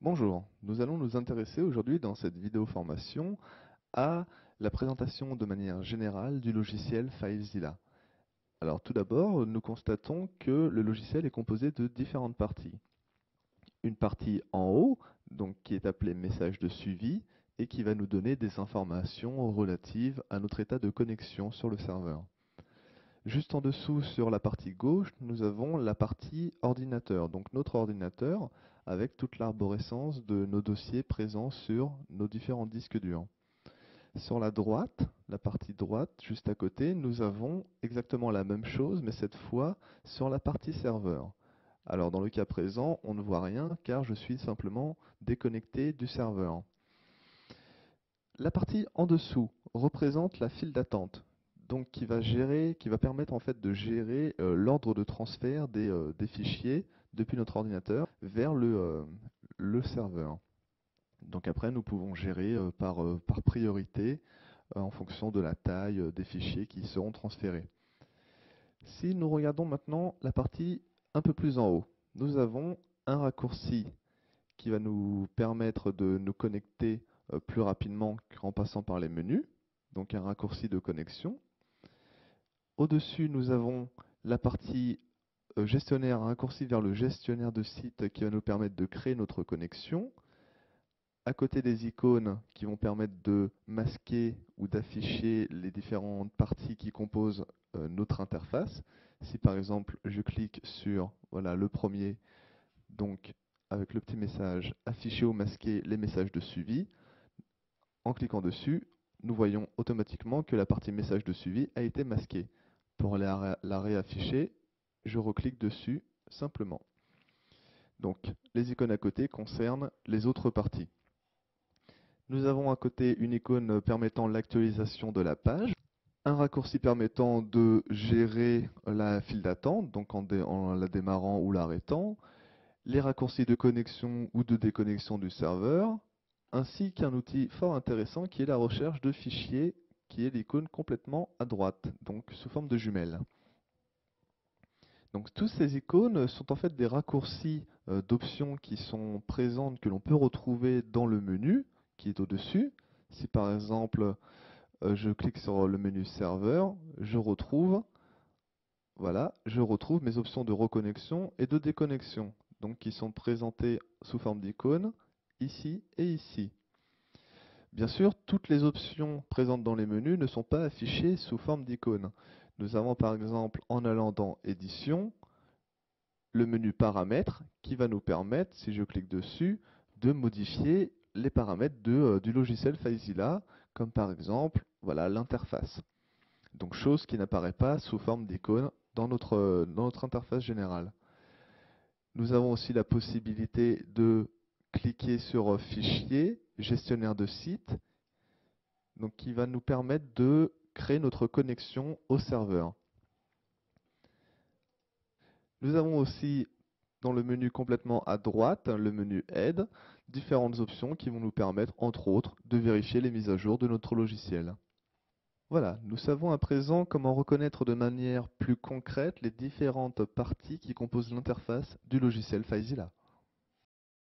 Bonjour, nous allons nous intéresser aujourd'hui dans cette vidéo formation à la présentation de manière générale du logiciel FileZilla. Alors tout d'abord, nous constatons que le logiciel est composé de différentes parties. Une partie en haut, donc qui est appelée message de suivi et qui va nous donner des informations relatives à notre état de connexion sur le serveur. Juste en dessous, sur la partie gauche, nous avons la partie ordinateur, donc notre ordinateur avec toute l'arborescence de nos dossiers présents sur nos différents disques durs. Sur la droite, la partie droite, juste à côté, nous avons exactement la même chose, mais cette fois sur la partie serveur. Alors dans le cas présent, on ne voit rien car je suis simplement déconnecté du serveur. La partie en dessous représente la file d'attente, donc qui va permettre en fait de gérer l'ordre de transfert des fichiers depuis notre ordinateur vers le serveur. Donc après, nous pouvons gérer par priorité en fonction de la taille des fichiers qui seront transférés. Si nous regardons maintenant la partie un peu plus en haut, nous avons un raccourci qui va nous permettre de nous connecter plus rapidement qu'en passant par les menus, donc un raccourci de connexion. Au-dessus, nous avons la partie gestionnaire, un raccourci vers le gestionnaire de site qui va nous permettre de créer notre connexion. À côté des icônes qui vont permettre de masquer ou d'afficher les différentes parties qui composent notre interface. Si par exemple je clique sur voilà, le premier, donc avec le petit message afficher ou masquer les messages de suivi, en cliquant dessus, nous voyons automatiquement que la partie message de suivi a été masquée. Pour la réafficher, je reclique dessus simplement. Donc les icônes à côté concernent les autres parties. Nous avons à côté une icône permettant l'actualisation de la page, un raccourci permettant de gérer la file d'attente, donc en la démarrant ou l'arrêtant, les raccourcis de connexion ou de déconnexion du serveur, ainsi qu'un outil fort intéressant qui est la recherche de fichiers, qui est l'icône complètement à droite, donc sous forme de jumelle. Donc toutes ces icônes sont en fait des raccourcis d'options qui sont présentes, que l'on peut retrouver dans le menu qui est au-dessus. Si par exemple je clique sur le menu serveur, je retrouve mes options de reconnexion et de déconnexion, donc qui sont présentées sous forme d'icônes ici et ici. Bien sûr, toutes les options présentes dans les menus ne sont pas affichées sous forme d'icônes. Nous avons par exemple, en allant dans Édition, le menu Paramètres qui va nous permettre, si je clique dessus, de modifier les paramètres du logiciel FileZilla, comme par exemple voilà, l'interface. Donc chose qui n'apparaît pas sous forme d'icône dans notre interface générale. Nous avons aussi la possibilité de cliquer sur Fichier, gestionnaire de site, donc qui va nous permettre de créer notre connexion au serveur. Nous avons aussi dans le menu complètement à droite, le menu Aide, différentes options qui vont nous permettre, entre autres, de vérifier les mises à jour de notre logiciel. Voilà, nous savons à présent comment reconnaître de manière plus concrète les différentes parties qui composent l'interface du logiciel FileZilla.